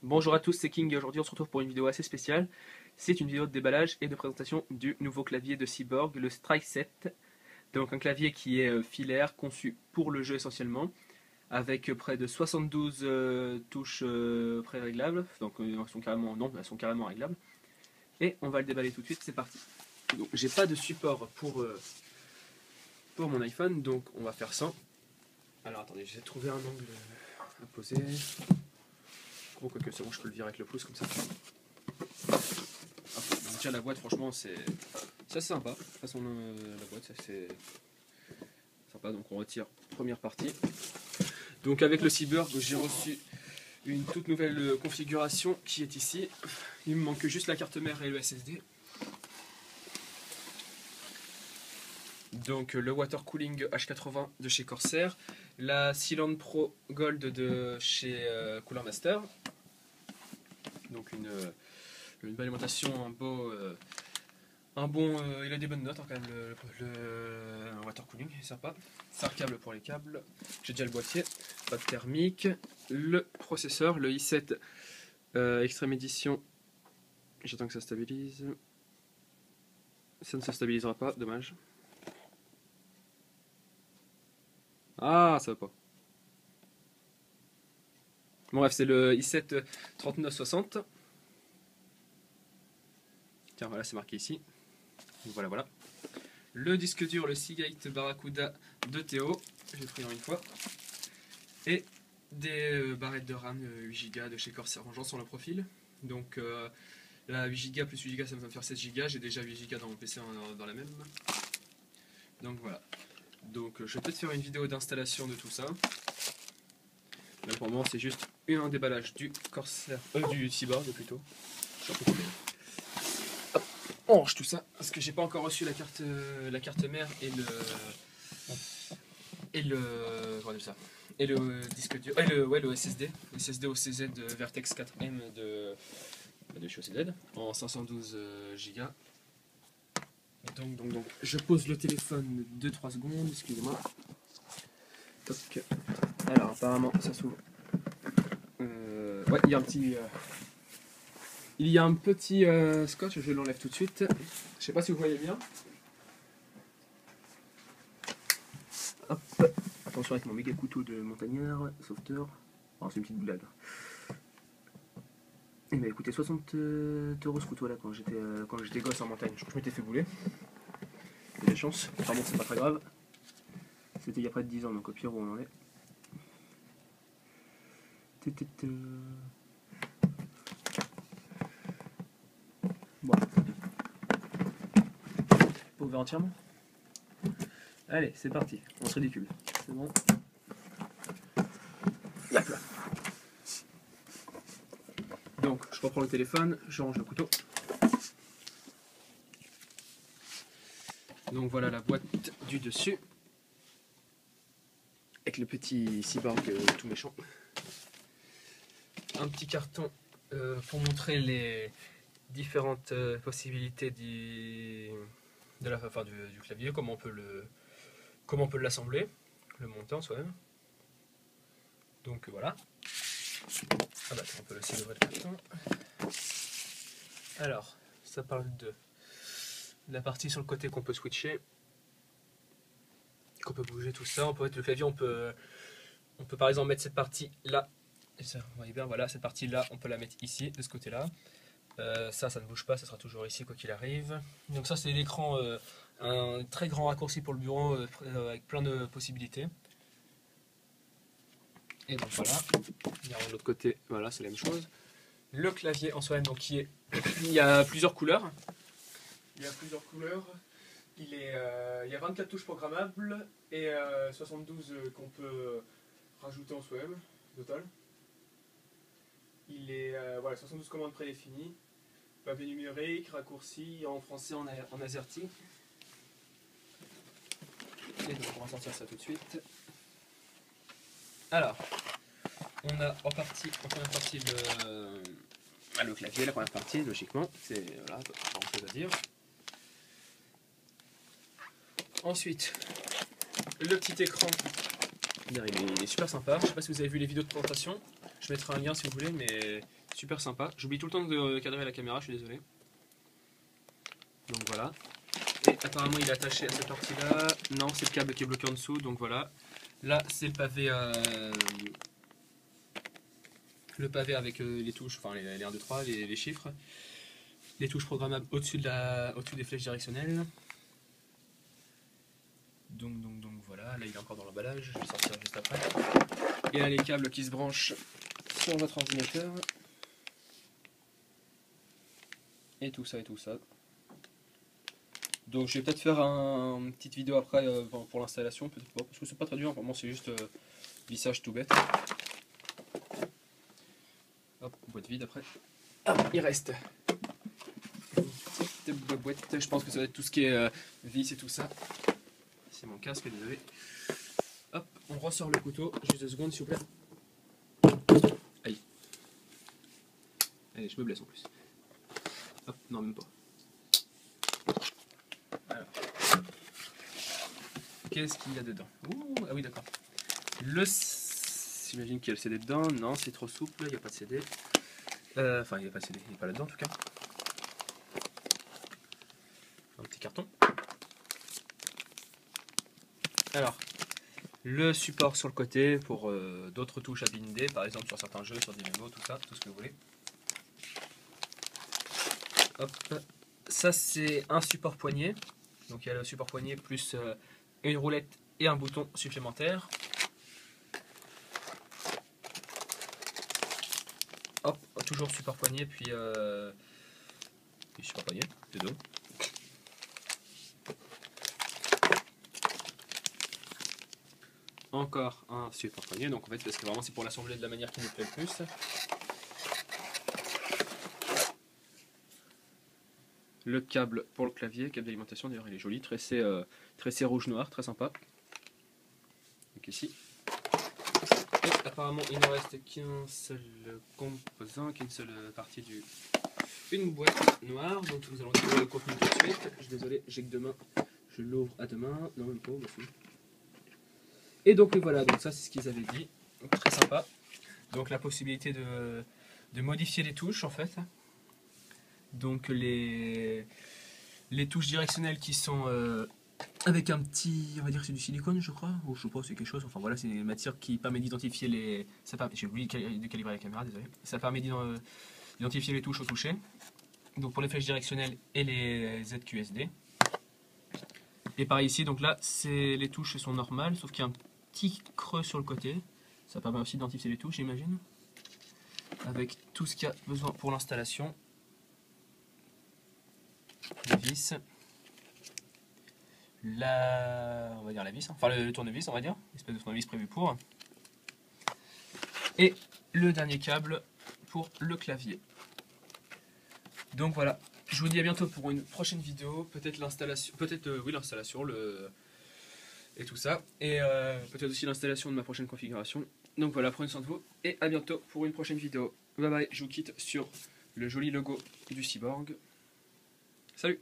Bonjour à tous, c'est King et aujourd'hui on se retrouve pour une vidéo assez spéciale. C'est une vidéo de déballage et de présentation du nouveau clavier de Cyborg, le Strike 7. Donc un clavier qui est filaire, conçu pour le jeu essentiellement, avec près de 72 touches pré-réglables, donc elles sont carrément réglables. Et on va le déballer tout de suite, c'est parti. Donc j'ai pas de support pour mon iPhone, donc on va faire sans. Alors attendez, j'ai trouvé un angle à poser. Bon, quoique c'est bon, je peux le virer avec le pouce comme ça. Donc déjà la boîte, franchement, c'est assez sympa. De toute façon, la boîte, c'est sympa. Donc on retire première partie. Donc avec le Cyborg, j'ai reçu une toute nouvelle configuration qui est ici. Il me manque juste la carte mère et le SSD. Donc le Water Cooling H80 de chez Corsair, la Sealant Pro Gold de chez Cooler Master. Donc une belle alimentation, il a des bonnes notes hein, quand même, le water cooling est sympa. Ça câble pour les câbles, j'ai déjà le boîtier, pas de thermique, le processeur, le i7 Extreme Edition, j'attends que ça stabilise, ça ne se stabilisera pas, dommage. Ah, ça va pas. Bon bref, c'est le i7 3960. Tiens, voilà, c'est marqué ici. Voilà, voilà. Le disque dur, le Seagate Barracuda de Théo, j'ai pris en une fois. Et des barrettes de RAM 8Go de chez Corsair Vengeance sur le profil. Donc la 8Go plus 8Go, ça va me faire 16Go. J'ai déjà 8Go dans mon PC dans la même. Donc voilà. Donc je vais peut-être faire une vidéo d'installation de tout ça. Là pour le moment, c'est juste un déballage du Corsair, du Cyborg plutôt. On range tout ça parce que j'ai pas encore reçu la carte mère et le disque dur et le SSD OCZ de Vertex 4M de chez OCZ en 512 Go. Donc je pose le téléphone 2-3 secondes, excusez-moi. Toc. Alors apparemment ça s'ouvre. Ouais, il y a un petit scotch, je l'enlève tout de suite. Je sais pas si vous voyez bien. Hop. Attention avec mon méga couteau de montagnard, sauveteur. Oh, c'est une petite blague. Il m'a coûté 60 € ce couteau là quand j'étais gosse en montagne. Je m'étais fait bouler. J'ai des chances. Enfin bon, c'est pas très grave. C'était il y a près de 10 ans, donc au pire où on en est. Bon. Pas ouvert entièrement. Allez, c'est parti. On se ridicule. C'est bon. Yep. Donc, je reprends le téléphone, je range le couteau. Donc voilà la boîte du dessus. Avec le petit Cyborg tout méchant. Un petit carton pour montrer les différentes possibilités du clavier, comment on peut l'assembler, le monter en soi-même. Donc voilà. Ah bah on peut laisser le vrai carton. Alors, ça parle de la partie sur le côté qu'on peut switcher, qu'on peut bouger tout ça. On peut mettre le clavier, on peut par exemple mettre cette partie là. Et ça, vous voyez bien, voilà, cette partie là, on peut la mettre ici, de ce côté là. Ça ne bouge pas, ça sera toujours ici quoi qu'il arrive. Donc ça c'est l'écran, un très grand raccourci pour le bureau avec plein de possibilités. Et donc voilà, de l'autre côté, voilà, c'est la même chose. Le clavier en soi-même, donc il y a plusieurs couleurs. Il y a 24 touches programmables et 72 qu'on peut rajouter en soi-même, total. Voilà, 72 commandes prédéfinies, pavé numérique, raccourci, en français, en AZERTY. Et donc on va sortir ça tout de suite. Alors, on a en première partie le clavier, la première partie, logiquement, c'est voilà, pas grand chose à dire. Ensuite, le petit écran, il est super sympa. Je sais pas si vous avez vu les vidéos de présentation, je mettrai un lien si vous voulez, mais super sympa. J'oublie tout le temps de cadrer la caméra, je suis désolé. Donc voilà. Et apparemment il est attaché à cette partie-là. Non, c'est le câble qui est bloqué en dessous, donc voilà. Là, c'est le pavé avec les touches, enfin les 1, 2, 3, les chiffres. Les touches programmables au-dessus des flèches directionnelles. Donc voilà, là il est encore dans l'emballage, je vais sortir juste après. Et là les câbles qui se branchent sur votre ordinateur. Et tout ça et tout ça. Donc je vais peut-être faire une petite vidéo après pour l'installation, peut-être pas, parce que c'est pas très dur, vraiment c'est juste vissage tout bête. Hop, boîte vide après. Ah, il reste une petite boîte, je pense que ça va être tout ce qui est vis et tout ça. C'est mon casque, désolé. Hop, on ressort le couteau, juste 2 secondes s'il vous plaît. Aïe. Allez, je me blesse en plus. Hop, non même pas. Alors. Qu'est-ce qu'il y a dedans? Ouh, ah oui d'accord. J'imagine qu'il y a le CD dedans. Non, c'est trop souple, il n'y a pas de CD. Enfin, il n'y a pas de CD, il n'est pas là-dedans en tout cas. Un petit carton. Alors, le support sur le côté pour d'autres touches à binder, par exemple sur certains jeux, sur des mémos, tout ça, tout ce que vous voulez. Hop, ça c'est un support poignet. Donc il y a le support poignet plus une roulette et un bouton supplémentaire. Hop, toujours support poignet, puis support poignet, de dos. Encore un support poignet, donc en fait parce que vraiment c'est pour l'assembler de la manière qui nous plaît le plus. Le câble pour le clavier, câble d'alimentation, d'ailleurs il est joli, tressé rouge-noir, très sympa. Donc ici. Et apparemment il ne reste qu'un seul composant, qu'une seule partie une boîte noire, donc nous allons trouver le contenu tout de suite. Je suis désolé, j'ai que 2 mains, je l'ouvre à 2 mains, non même pas, bah si. Et donc voilà, donc ça c'est ce qu'ils avaient dit, donc, très sympa. Donc la possibilité de modifier les touches en fait. Donc les touches directionnelles qui sont avec un petit, on va dire que c'est du silicone je crois, ou je sais pas c'est quelque chose, enfin voilà c'est une matière qui permet d'identifier les... J'ai oublié de calibrer la caméra, désolé. Ça permet d'identifier les touches au toucher. Donc pour les flèches directionnelles et les ZQSD. Et par ici, donc là les touches sont normales, sauf qu'il y a un petit creux sur le côté. Ça permet aussi d'identifier les touches j'imagine. Avec tout ce qu'il y a besoin pour l'installation. Les vis, on va dire la vis, enfin le tournevis on va dire, l'espèce de tournevis prévu pour, et le dernier câble pour le clavier. Donc voilà, je vous dis à bientôt pour une prochaine vidéo, peut-être l'installation, l'installation, et tout ça, et peut-être aussi l'installation de ma prochaine configuration. Donc voilà, prenez soin de vous, et à bientôt pour une prochaine vidéo. Bye bye, je vous quitte sur le joli logo du Cyborg. Salut!